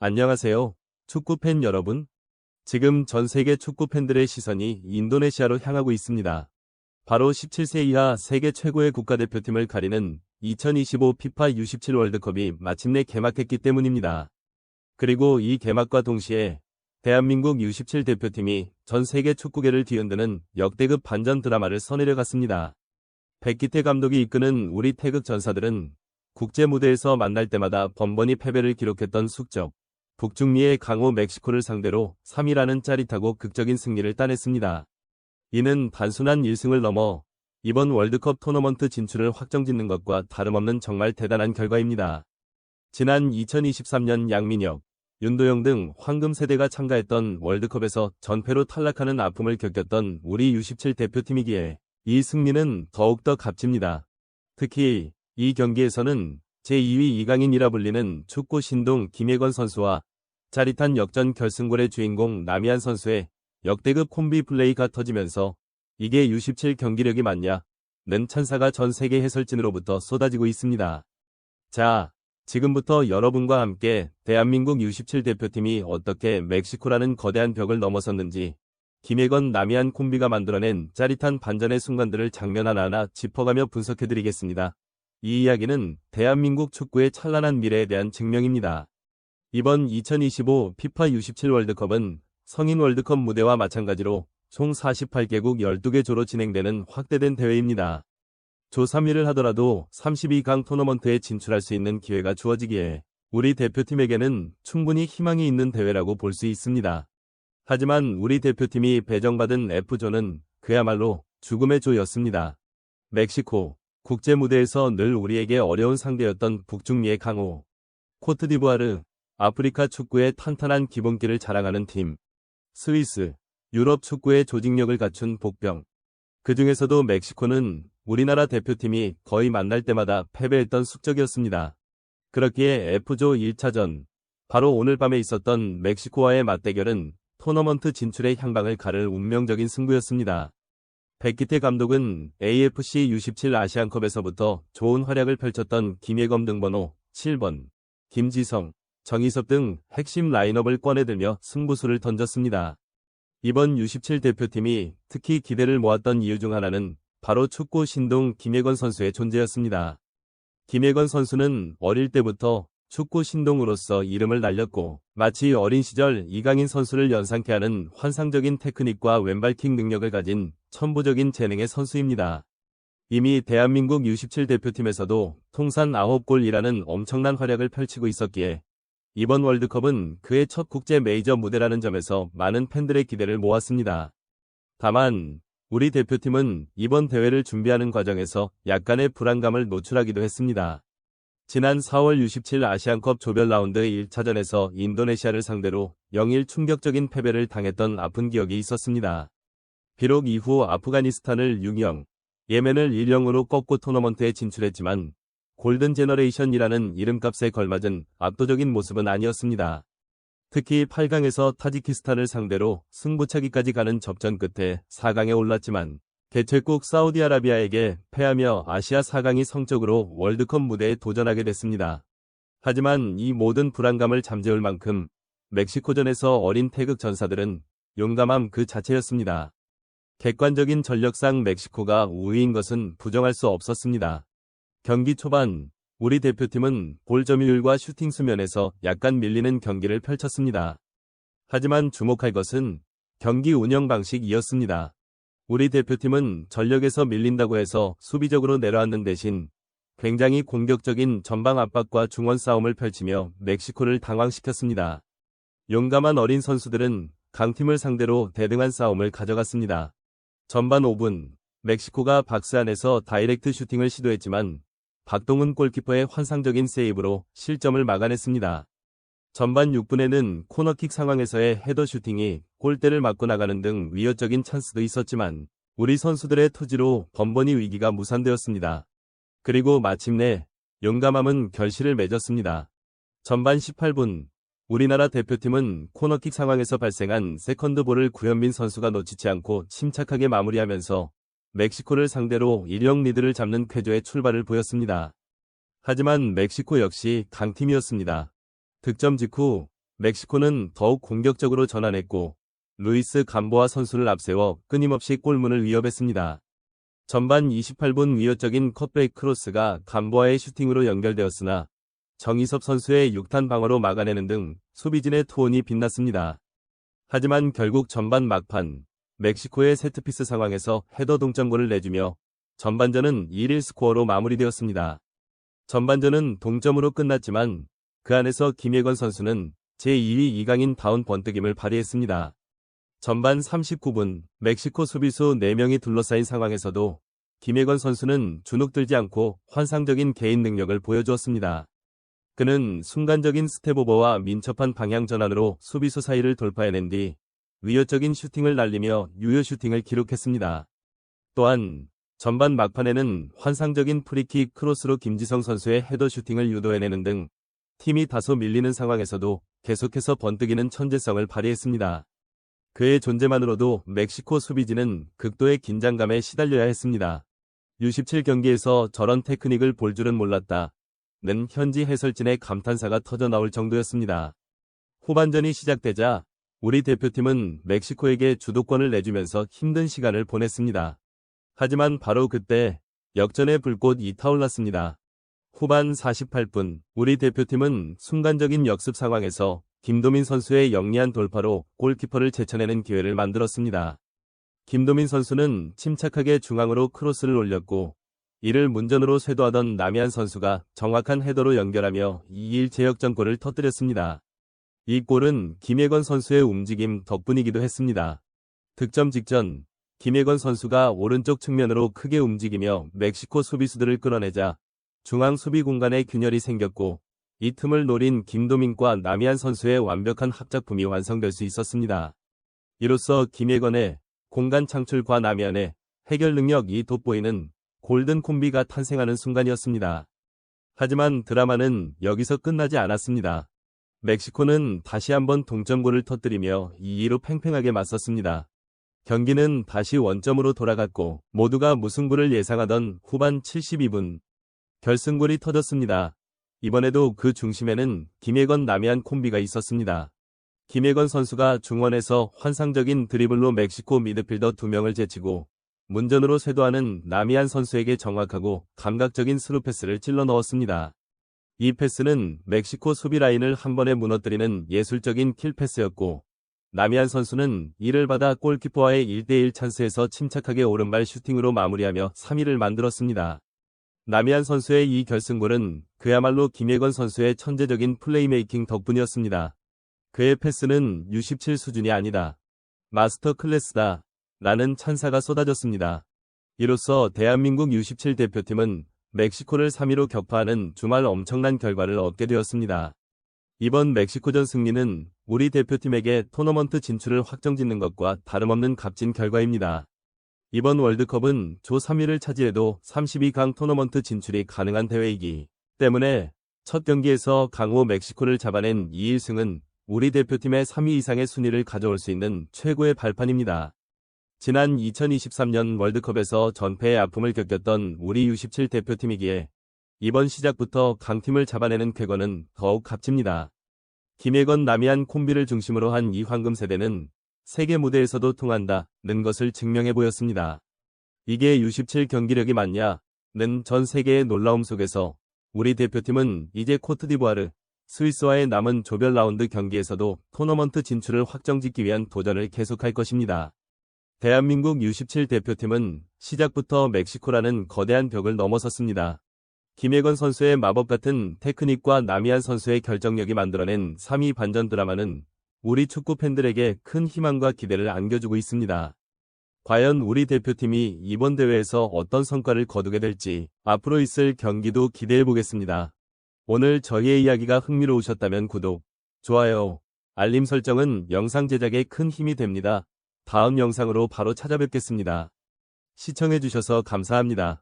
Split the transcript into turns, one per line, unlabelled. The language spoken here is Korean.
안녕하세요, 축구팬 여러분. 지금 전 세계 축구팬들의 시선이 인도네시아로 향하고 있습니다. 바로 17세 이하 세계 최고의 국가대표팀을 가리는 2025 피파 U17 월드컵이 마침내 개막했기 때문입니다. 그리고 이 개막과 동시에 대한민국 U17 대표팀이 전 세계 축구계를 뒤흔드는 역대급 반전 드라마를 써내려 갔습니다. 백기태 감독이 이끄는 우리 태극 전사들은 국제 무대에서 만날 때마다 번번이 패배를 기록했던 숙적 북중미의 강호 멕시코를 상대로 3위라는 짜릿하고 극적인 승리를 따냈습니다. 이는 단순한 1승을 넘어 이번 월드컵 토너먼트 진출을 확정짓는 것과 다름없는 정말 대단한 결과입니다. 지난 2023년 양민혁, 윤도영 등 황금 세대가 참가했던 월드컵에서 전패로 탈락하는 아픔을 겪었던 우리 U17 대표팀이기에 이 승리는 더욱더 값집니다. 특히 이 경기에서는 제2위 이강인이라 불리는 축구 신동 김예건 선수와 짜릿한 역전 결승골의 주인공 남이안 선수의 역대급 콤비 플레이가 터지면서 이게 U17 경기력이 맞냐? 는 찬사가 전 세계 해설진으로부터 쏟아지고 있습니다. 자, 지금부터 여러분과 함께 대한민국 U17 대표팀이 어떻게 멕시코라는 거대한 벽을 넘어섰는지 김예건 남이안 콤비가 만들어낸 짜릿한 반전의 순간들을 장면 하나하나 짚어가며 분석해드리겠습니다. 이 이야기는 대한민국 축구의 찬란한 미래에 대한 증명입니다. 이번 2025 피파 U17 월드컵은 성인 월드컵 무대와 마찬가지로 총 48개국 12개 조로 진행되는 확대된 대회입니다. 조 3위를 하더라도 32강 토너먼트에 진출할 수 있는 기회가 주어지기에 우리 대표팀에게는 충분히 희망이 있는 대회라고 볼 수 있습니다. 하지만 우리 대표팀이 배정받은 F조는 그야말로 죽음의 조였습니다. 멕시코, 국제 무대에서 늘 우리에게 어려운 상대였던 북중미의 강호, 코트디부아르, 아프리카 축구의 탄탄한 기본기를 자랑하는 팀, 스위스, 유럽 축구의 조직력을 갖춘 복병. 그 중에서도 멕시코는 우리나라 대표팀이 거의 만날 때마다 패배했던 숙적이었습니다. 그렇기에 F조 1차전, 바로 오늘 밤에 있었던 멕시코와의 맞대결은 토너먼트 진출의 향방을 가를 운명적인 승부였습니다. 백기태 감독은 AFC U17 아시안컵에서부터 좋은 활약을 펼쳤던 김예검 등번호 7번, 김지성, 정희섭 등 핵심 라인업을 꺼내들며 승부수를 던졌습니다. 이번 U17 대표팀이 특히 기대를 모았던 이유 중 하나는 바로 축구 신동 김예건 선수의 존재였습니다. 김예건 선수는 어릴 때부터 축구 신동으로서 이름을 날렸고 마치 어린 시절 이강인 선수를 연상케 하는 환상적인 테크닉과 왼발킥 능력을 가진 천부적인 재능의 선수입니다. 이미 대한민국 U17 대표팀에서도 통산 9골이라는 엄청난 활약을 펼치고 있었기에 이번 월드컵은 그의 첫 국제 메이저 무대라는 점에서 많은 팬들의 기대를 모았습니다. 다만 우리 대표팀은 이번 대회를 준비하는 과정에서 약간의 불안감을 노출하기도 했습니다. 지난 4월 U17 아시안컵 조별 라운드 1차전에서 인도네시아를 상대로 0-1 충격적인 패배를 당했던 아픈 기억이 있었습니다. 비록 이후 아프가니스탄을 6-0, 예멘을 1-0으로 꺾고 토너먼트에 진출했지만 골든 제너레이션이라는 이름값에 걸맞은 압도적인 모습은 아니었습니다. 특히 8강에서 타지키스탄을 상대로 승부차기까지 가는 접전 끝에 4강에 올랐지만 개최국 사우디아라비아에게 패하며 아시아 4강이 성적으로 월드컵 무대에 도전하게 됐습니다. 하지만 이 모든 불안감을 잠재울 만큼 멕시코전에서 어린 태극 전사들은 용감함 그 자체였습니다. 객관적인 전력상 멕시코가 우위인 것은 부정할 수 없었습니다. 경기 초반 우리 대표팀은 볼 점유율과 슈팅 수면에서 약간 밀리는 경기를 펼쳤습니다. 하지만 주목할 것은 경기 운영 방식이었습니다. 우리 대표팀은 전력에서 밀린다고 해서 수비적으로 내려앉는 대신 굉장히 공격적인 전방 압박과 중원 싸움을 펼치며 멕시코를 당황시켰습니다. 용감한 어린 선수들은 강팀을 상대로 대등한 싸움을 가져갔습니다. 전반 5분 멕시코가 박스 안에서 다이렉트 슈팅을 시도했지만 박동훈 골키퍼의 환상적인 세이브로 실점을 막아냈습니다. 전반 6분에는 코너킥 상황에서의 헤더 슈팅이 골대를 맞고 나가는 등 위협적인 찬스도 있었지만 우리 선수들의 투지로 번번이 위기가 무산되었습니다. 그리고 마침내 용감함은 결실을 맺었습니다. 전반 18분 우리나라 대표팀은 코너킥 상황에서 발생한 세컨드볼을 구현민 선수가 놓치지 않고 침착하게 마무리하면서 멕시코를 상대로 1-0 리드를 잡는 쾌조의 출발을 보였습니다. 하지만 멕시코 역시 강팀이었습니다. 득점 직후 멕시코는 더욱 공격적으로 전환했고 루이스 감보아 선수를 앞세워 끊임없이 골문을 위협했습니다. 전반 28분 위협적인 컷백 크로스가 감보아의 슈팅으로 연결되었으나 정희섭 선수의 6탄 방어로 막아내는 등 수비진의 투혼이 빛났습니다. 하지만 결국 전반 막판 멕시코의 세트피스 상황에서 헤더 동점골을 내주며 전반전은 2-1 스코어로 마무리되었습니다. 전반전은 동점으로 끝났지만 그 안에서 김예건 선수는 제2위 이강인 다운 번뜩임을 발휘했습니다. 전반 39분 멕시코 수비수 4명이 둘러싸인 상황에서도 김예건 선수는 주눅들지 않고 환상적인 개인 능력을 보여주었습니다. 그는 순간적인 스텝오버와 민첩한 방향 전환으로 수비수 사이를 돌파해낸 뒤 위협적인 슈팅을 날리며 유효 슈팅을 기록했습니다. 또한 전반 막판에는 환상적인 프리킥 크로스로 김지성 선수의 헤더 슈팅을 유도해내는 등 팀이 다소 밀리는 상황에서도 계속해서 번뜩이는 천재성을 발휘했습니다. 그의 존재만으로도 멕시코 수비진은 극도의 긴장감에 시달려야 했습니다. U17 경기에서 저런 테크닉을 볼 줄은 몰랐다. 는 현지 해설진의 감탄사가 터져나올 정도였습니다. 후반전이 시작되자 우리 대표팀은 멕시코에게 주도권을 내주면서 힘든 시간을 보냈습니다. 하지만 바로 그때 역전의 불꽃이 타올랐습니다. 후반 48분 우리 대표팀은 순간적인 역습 상황에서 김도민 선수의 영리한 돌파로 골키퍼를 제쳐내는 기회를 만들었습니다. 김도민 선수는 침착하게 중앙으로 크로스를 올렸고 이를 문전으로 쇄도하던 남이안 선수가 정확한 헤더로 연결하며 2-1 제역전골을 터뜨렸습니다. 이 골은 김예건 선수의 움직임 덕분이기도 했습니다. 득점 직전 김예건 선수가 오른쪽 측면으로 크게 움직이며 멕시코 수비수들을 끌어내자 중앙 수비 공간에 균열이 생겼고 이 틈을 노린 김도민과 남이안 선수의 완벽한 합작품이 완성될 수 있었습니다. 이로써 김예건의 공간 창출과 남이안의 해결 능력이 돋보이는 골든 콤비가 탄생하는 순간이었습니다. 하지만 드라마는 여기서 끝나지 않았습니다. 멕시코는 다시 한번 동점골을 터뜨리며 2-2로 팽팽하게 맞섰습니다. 경기는 다시 원점으로 돌아갔고 모두가 무승부를 예상하던 후반 72분 결승골이 터졌습니다. 이번에도 그 중심에는 김예건 남이안 콤비가 있었습니다. 김예건 선수가 중원에서 환상적인 드리블로 멕시코 미드필더 2명을 제치고 문전으로 쇄도하는 남이안 선수에게 정확하고 감각적인 스루 패스를 찔러 넣었습니다. 이 패스는 멕시코 수비 라인을 한 번에 무너뜨리는 예술적인 킬 패스였고 남이안 선수는 이를 받아 골키퍼와의 1대1 찬스에서 침착하게 오른발 슈팅으로 마무리하며 3위를 만들었습니다. 남이안 선수의 이 결승골은 그야말로 김예건 선수의 천재적인 플레이메이킹 덕분이었습니다. 그의 패스는 U17 수준이 아니다. 마스터 클래스다. 라는 찬사가 쏟아졌습니다. 이로써 대한민국 U17 대표팀은 멕시코를 3위로 격파하는 주말 엄청난 결과를 얻게 되었습니다. 이번 멕시코전 승리는 우리 대표팀에게 토너먼트 진출을 확정짓는 것과 다름없는 값진 결과입니다. 이번 월드컵은 조 3위를 차지해도 32강 토너먼트 진출이 가능한 대회이기 때문에 첫 경기에서 강호 멕시코를 잡아낸 2-1승은 우리 대표팀의 3위 이상의 순위를 가져올 수 있는 최고의 발판입니다. 지난 2023년 월드컵에서 전패의 아픔을 겪었던 우리 U17 대표팀이기에 이번 시작부터 강팀을 잡아내는 쾌거는 더욱 값집니다. 김예건 남이안 콤비를 중심으로 한 이 황금 세대는 세계 무대에서도 통한다는 것을 증명해 보였습니다. 이게 U17 경기력이 맞냐?는 전 세계의 놀라움 속에서 우리 대표팀은 이제 코트디부아르, 스위스와의 남은 조별 라운드 경기에서도 토너먼트 진출을 확정짓기 위한 도전을 계속할 것입니다. 대한민국 U17 대표팀은 시작부터 멕시코라는 거대한 벽을 넘어섰습니다. 김예건 선수의 마법 같은 테크닉과 남이안 선수의 결정력이 만들어낸 3위 반전 드라마는 우리 축구 팬들에게 큰 희망과 기대를 안겨주고 있습니다. 과연 우리 대표팀이 이번 대회에서 어떤 성과를 거두게 될지 앞으로 있을 경기도 기대해 보겠습니다. 오늘 저희의 이야기가 흥미로우셨다면 구독, 좋아요, 알림 설정은 영상 제작에 큰 힘이 됩니다. 다음 영상으로 바로 찾아뵙겠습니다. 시청해주셔서 감사합니다.